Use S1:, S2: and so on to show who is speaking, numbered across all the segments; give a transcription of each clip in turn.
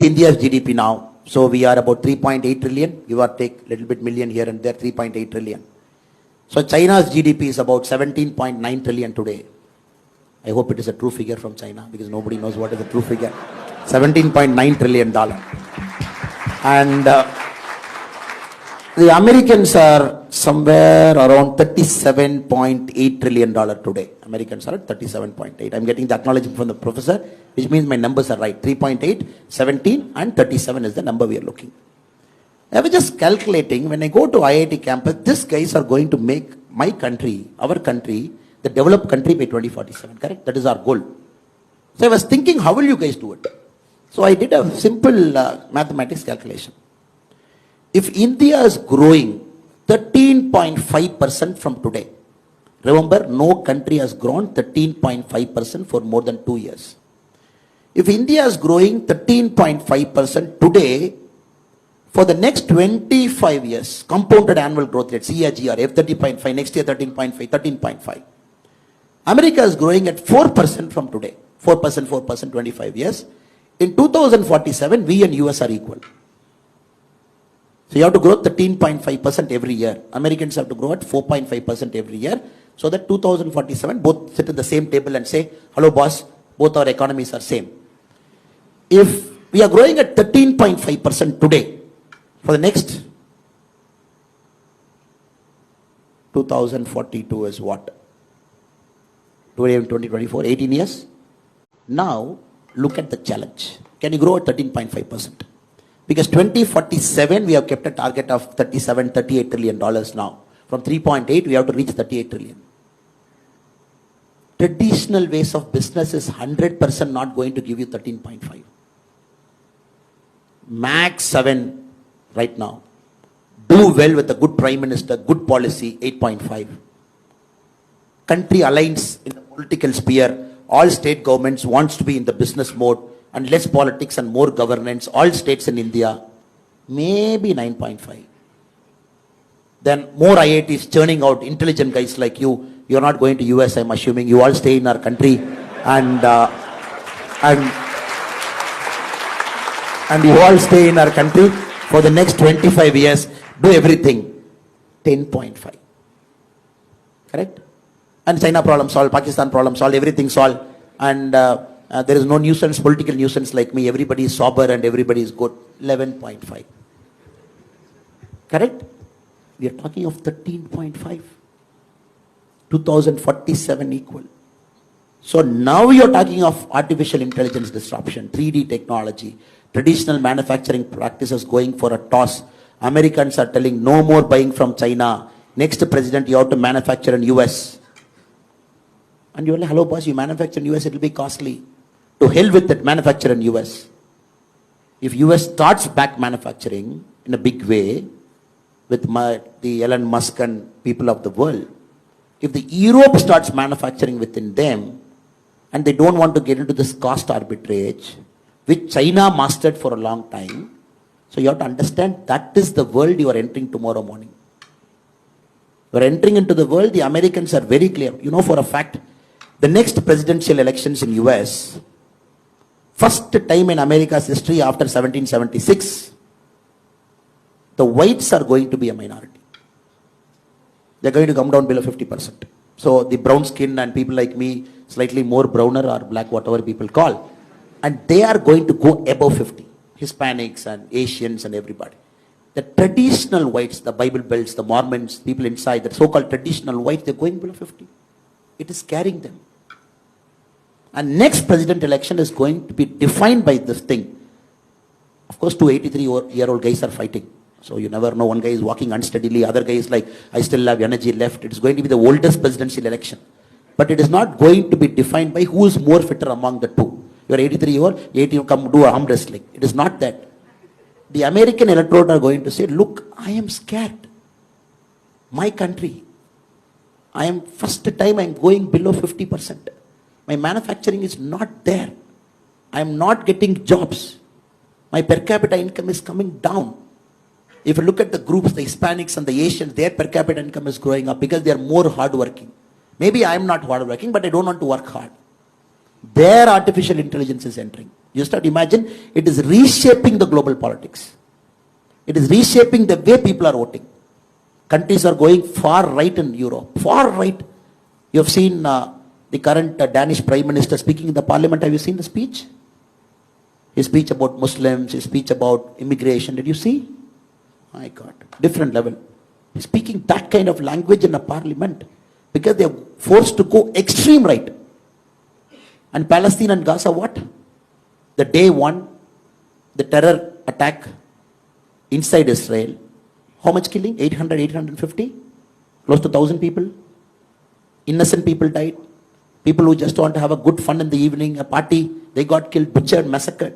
S1: India's GDP now. So we are about 3.8 trillion, give or take little bit million here and there, 3.8 trillion. So China's GDP is about 17.9 trillion today. I hope it is a true figure from China because nobody knows what is the true figure. $17.9 trillion. And the Americans are somewhere around $37.8 trillion today. Americans are at 37.8. I'm getting the acknowledgement from the professor, which means my numbers are right. 3.8, 17 and 37 is the number we are looking. I was just calculating, when I go to IIT campus, these guys are going to make my country, our country, the developed country by 2047, correct? That is our goal. So I was thinking, how will you guys do it? So I did a simple mathematics calculation. If India is growing 13.5% from today, remember, no country has grown 13.5% for more than 2 years. If India is growing 13.5% today, for the next 25 years, compounded annual growth rate, CAGR, F30.5, next year 13.5, 13.5. America is growing at 4% from today. 4%, 25 years. In 2047, we and US are equal. So you have to grow 13.5% every year. Americans have to grow at 4.5% every year. So that 2047, both sit at the same table and say, hello boss, both our economies are same. If we are growing at 13.5% today, for the next 2042 is what? 2024, 18 years. Now, look at the challenge. Can you grow at 13.5%? Because 2047, we have kept a target of $38 trillion now. From 3.8, we have to reach 38 trillion. Traditional ways of business is 100% not going to give you 13.5. Max 7 right now. Do well with a good prime minister, good policy, 8.5. Country aligns in the political sphere. All state governments wants to be in the business mode and less politics and more governance. All states in India, maybe 9.5. Then more IITs churning out intelligent guys like you. You're not going to US, I'm assuming. You all stay in our country and you all stay in our country for the next 25 years. Do everything. 10.5. Correct? And China problem solved, Pakistan problem solved, everything solved. And there is no nuisance, political nuisance like me. Everybody is sober and everybody is good. 11.5. Correct? We are talking of 13.5. 2047 equal. So now you are talking of artificial intelligence disruption, 3D technology, traditional manufacturing practices going for a toss. Americans are telling no more buying from China. Next president, you have to manufacture in US. And you're like, hello boss, you manufacture in US, it will be costly. To hell with that, manufacture in US. If US starts back manufacturing in a big way, with the Elon Musk and people of the world, if the Europe starts manufacturing within them, and they don't want to get into this cost arbitrage, which China mastered for a long time, so you have to understand that is the world you are entering tomorrow morning. You are entering into the world, the Americans are very clear. You know for a fact, the next presidential elections in US, first time in America's history after 1776, the whites are going to be a minority. They're going to come down below 50%. So the brown skin and people like me, slightly more browner or black, whatever people call, and they are going to go above 50. Hispanics and Asians and everybody. The traditional whites, the Bible Belts, the Mormons, people inside, the so-called traditional whites, they're going below 50. It is carrying them. And next president election is going to be defined by this thing. Of course, two 83-year-old guys are fighting. So you never know, one guy is walking unsteadily, other guy is like, I still have energy left. It is going to be the oldest presidential election. But it is not going to be defined by who is more fitter among the two. You are 83-year-old, 80, come do arm wrestling. It is not that. The American electorate are going to say, look, I am scared. My country, first time I am going below 50%. My manufacturing is not there. I am not getting jobs. My per capita income is coming down. If you look at the groups, the Hispanics and the Asians, their per capita income is growing up because they are more hardworking. Maybe I am not hardworking, but I don't want to work hard. Their artificial intelligence is entering. You start to imagine, it is reshaping the global politics. It is reshaping the way people are voting. Countries are going far right in Europe. Far right. You have seen the current Danish Prime Minister speaking in the parliament. Have you seen the speech? His speech about Muslims, his speech about immigration. Did you see? My God. Different level. He's speaking that kind of language in a parliament because they are forced to go extreme right. And Palestine and Gaza, what? The day one, the terror attack inside Israel. How much killing? 800, 850? Close to 1,000 people. Innocent people died. People who just want to have a good fun in the evening, a party, they got killed, butchered, massacred.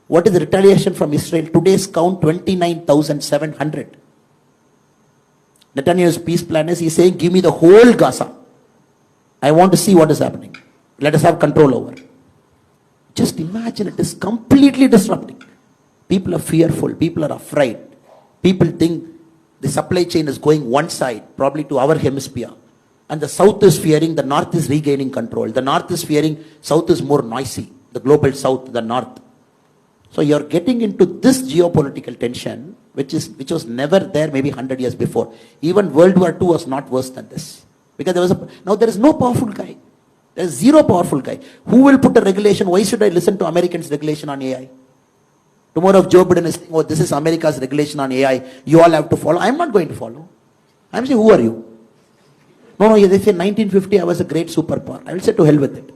S1: What is the retaliation from Israel? Today's count, 29,700. Netanyahu's peace plan is, he's saying, give me the whole Gaza. I want to see what is happening. Let us have control over. Just imagine, it is completely disrupting. People are fearful. People are afraid. People think the supply chain is going one side, probably to our hemisphere. And the south is fearing, the north is regaining control. The north is fearing, south is more noisy. The global south, the north. So you're getting into this geopolitical tension, which was never there maybe 100 years before. Even World War II was not worse than this. Because now there is no powerful guy. There is zero powerful guy. Who will put a regulation? Why should I listen to Americans' regulation on AI? Tomorrow if Joe Biden is saying, oh, this is America's regulation on AI, you all have to follow. I'm not going to follow. I'm saying, who are you? No, they say 1950 I was a great superpower. I will say to hell with it.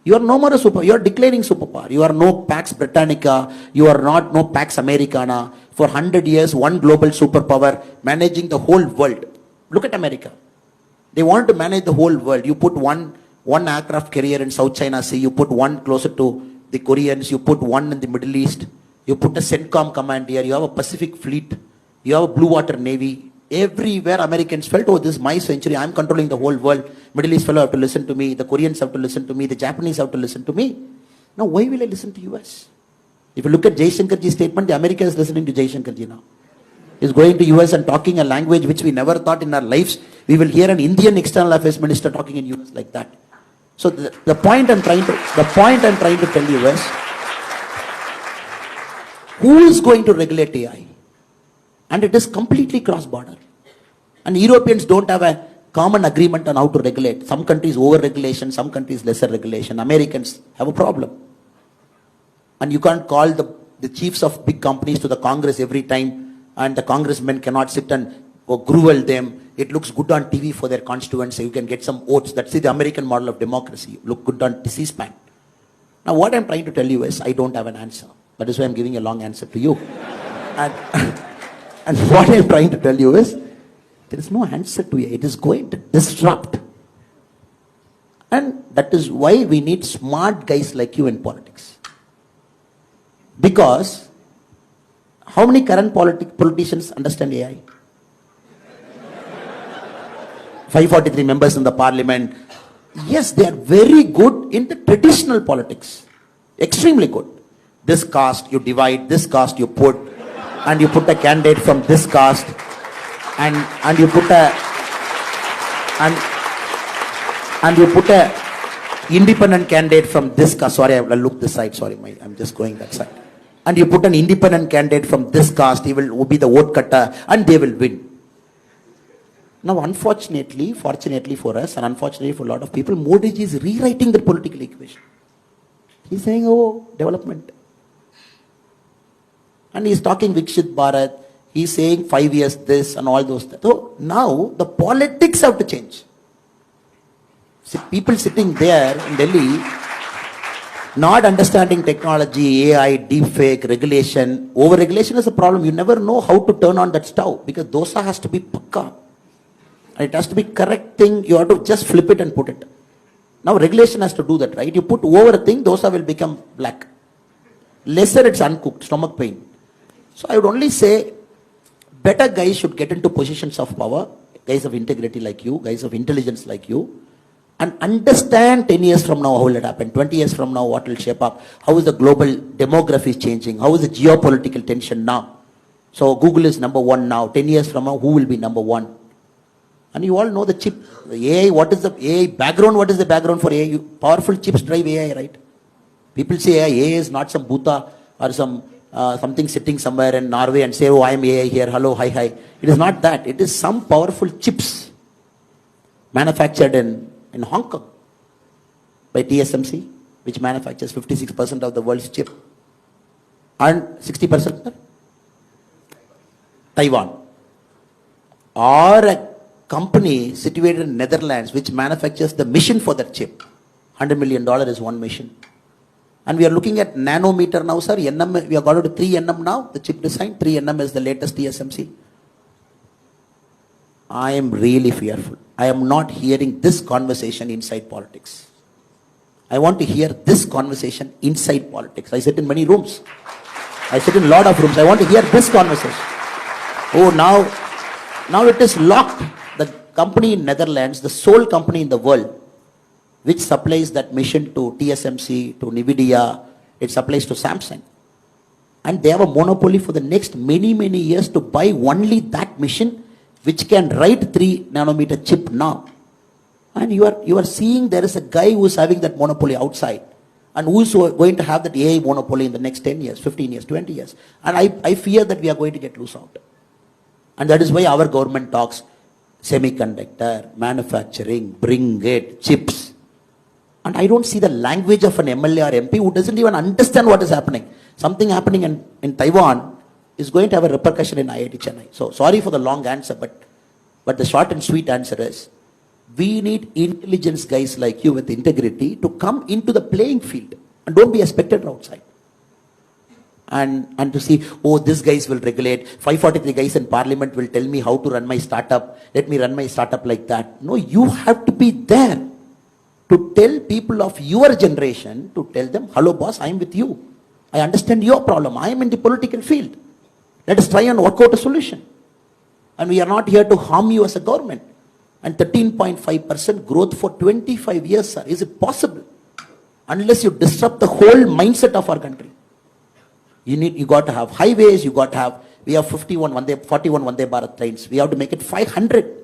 S1: You are no more a superpower. You are declaring superpower. You are no Pax Britannica. You are not no Pax Americana. For 100 years, one global superpower managing the whole world. Look at America. They want to manage the whole world. You put one aircraft carrier in South China Sea. You put one closer to the Koreans. You put one in the Middle East. You put a CENTCOM command here. You have a Pacific fleet. You have a blue water navy. Everywhere Americans felt, oh, this is my century. I'm controlling the whole world. Middle East fellow have to listen to me. The Koreans have to listen to me. The Japanese have to listen to me. Now, why will I listen to US? If you look at Jaishankarji's statement, the America is listening to Jaishankarji now. He's going to US and talking a language which we never thought in our lives. We will hear an Indian external affairs minister talking in US like that. So the point I'm trying to tell you is, who is going to regulate AI? And it is completely cross-border. And Europeans don't have a common agreement on how to regulate. Some countries over-regulation, some countries lesser regulation. Americans have a problem. And you can't call the chiefs of big companies to the Congress every time, and the congressmen cannot sit and grovel them. It looks good on TV for their constituents, so you can get some votes. That's the American model of democracy. Look good on C-SPAN. Now what I'm trying to tell you is, I don't have an answer. That is why I'm giving a long answer to you. And what I'm trying to tell you is, there is no answer to it. It is going to disrupt. And that is why we need smart guys like you in politics. Because, how many current politicians understand AI? 543 members in the parliament. Yes, they are very good in the traditional politics. Extremely good. This caste you divide, this caste you put, and you put a candidate from this caste, and you put a independent candidate from this caste. Sorry, I look this side. Sorry, I'm just going that side. And you put an independent candidate from this caste. He will be the vote cutter, and they will win. Now, unfortunately, fortunately for us, and unfortunately for a lot of people, Modi ji is rewriting the political equation. He's saying, oh, development. And he's talking Vikshit Bharat. He's saying 5 years this and all those things. So now the politics have to change. See, people sitting there in Delhi, not understanding technology, AI, deepfake, regulation. Over-regulation is a problem. You never know how to turn on that stove, because dosa has to be pakka. It has to be correct thing. You have to just flip it and put it. Now regulation has to do that, right? You put over a thing, dosa will become black. Lesser it's uncooked, stomach pain. So I would only say, better guys should get into positions of power, guys of integrity like you, guys of intelligence like you, and understand 10 years from now how will it happen, 20 years from now what will shape up, how is the global demography changing, how is the geopolitical tension now. So Google is number one now, 10 years from now who will be number one? And you all know the chip. The AI, what is the AI background? What is the background for AI? Powerful chips drive AI, right? People say AI is not some Bhuta or some something sitting somewhere in Norway and say, oh, I am AI here, hello, hi, hi. It is not that. It is some powerful chips manufactured in Hong Kong by TSMC, which manufactures 56% of the world's chip. And 60% Taiwan. Or a company situated in Netherlands which manufactures the mission for that chip. $100 million is one mission. And we are looking at nanometer now, sir. NM, we have got to 3 nm now, the chip design. 3 nm is the latest TSMC. I am really fearful. I am not hearing this conversation inside politics. I want to hear this conversation inside politics. I sit in many rooms. I sit in a lot of rooms. I want to hear this conversation. Oh, now it is locked. The company in Netherlands, the sole company in the world which supplies that mission to TSMC, to NVIDIA, it supplies to Samsung. And they have a monopoly for the next many, many years to buy only that mission which can write 3 nanometer chip now. And you are seeing there is a guy who is having that monopoly outside and who is going to have that AI monopoly in the next 10 years, 15 years, 20 years. And I fear that we are going to get loose out. And that is why our government talks semiconductor, manufacturing, bring it, chips. And I don't see the language of an MLA or MP who doesn't even understand what is happening. Something happening in Taiwan is going to have a repercussion in IIT Chennai. So sorry for the long answer, but the short and sweet answer is, we need intelligence guys like you with integrity to come into the playing field and don't be a spectator outside. And to see, oh, these guys will regulate, 543 guys in parliament will tell me how to run my startup, let me run my startup like that. No, you have to be there to tell people of your generation, to tell them, hello boss, I am with you. I understand your problem. I am in the political field. Let us try and work out a solution. And we are not here to harm you as a government. And 13.5% growth for 25 years, sir. Is it possible? Unless you disrupt the whole mindset of our country. You got to have highways, you got to have, we have 41 Vande Bharat trains. We have to make it 500.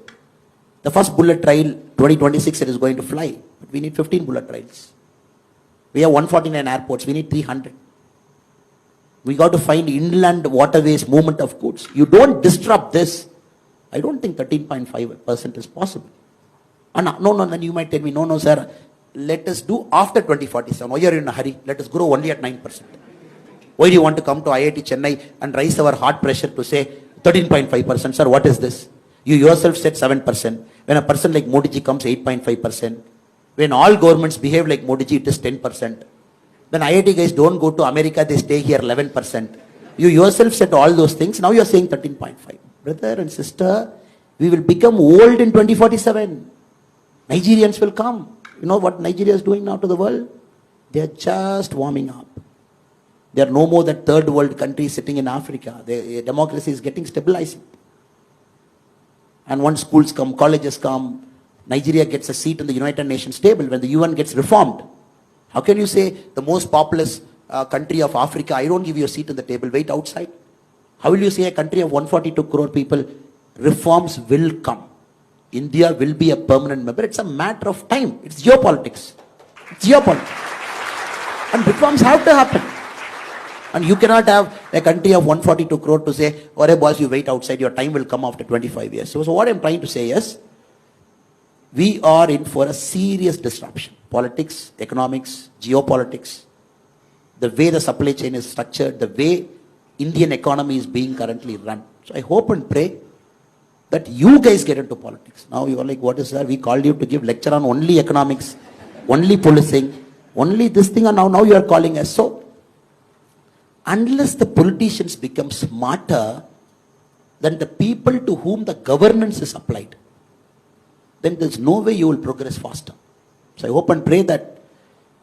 S1: The first bullet trail, 2026, it is going to fly. But we need 15 bullet trails. We have 149 airports, we need 300. We got to find inland waterways, movement of goods. You don't disrupt this. I don't think 13.5% is possible. And no, then you might tell me, no, sir, let us do after 2047. Why are you in a hurry? Let us grow only at 9%. Why do you want to come to IIT Chennai and raise our heart pressure to say 13.5%? Sir, what is this? You yourself said 7%. When a person like Modi ji comes, 8.5%. When all governments behave like Modi ji, it is 10%. When IIT guys don't go to America, they stay here 11%. You yourself said all those things. Now you are saying 13.5. Brother and sister, we will become old in 2047. Nigerians will come. You know what Nigeria is doing now to the world? They are just warming up. They are no more that third world country sitting in Africa. Their democracy is getting stabilized. And once schools come, colleges come, Nigeria gets a seat in the United Nations table when the UN gets reformed. How can you say the most populous country of Africa, I don't give you a seat in the table, wait outside? How will you say a country of 142 crore people, reforms will come? India will be a permanent member. It's a matter of time. It's geopolitics. It's geopolitics. And reforms have to happen. And you cannot have a country of 142 crore to say, oh, boss, you wait outside, your time will come after 25 years. So what I'm trying to say is, we are in for a serious disruption. Politics, economics, geopolitics, the way the supply chain is structured, the way Indian economy is being currently run. So I hope and pray that you guys get into politics. Now you are like, what is that? We called you to give lecture on only economics, only policing, only this thing, and now you are calling us. So unless the politicians become smarter than the people to whom the governance is applied, then there's no way you will progress faster. So I hope and pray that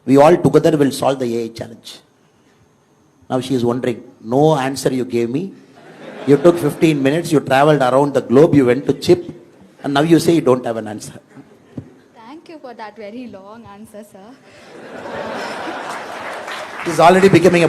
S1: we all together will solve the AI challenge. Now she is wondering, no answer you gave me. You took 15 minutes, you traveled around the globe, you went to CHIP, and now you say you don't have an answer.
S2: Thank you for that very long answer, sir.
S1: It is already becoming a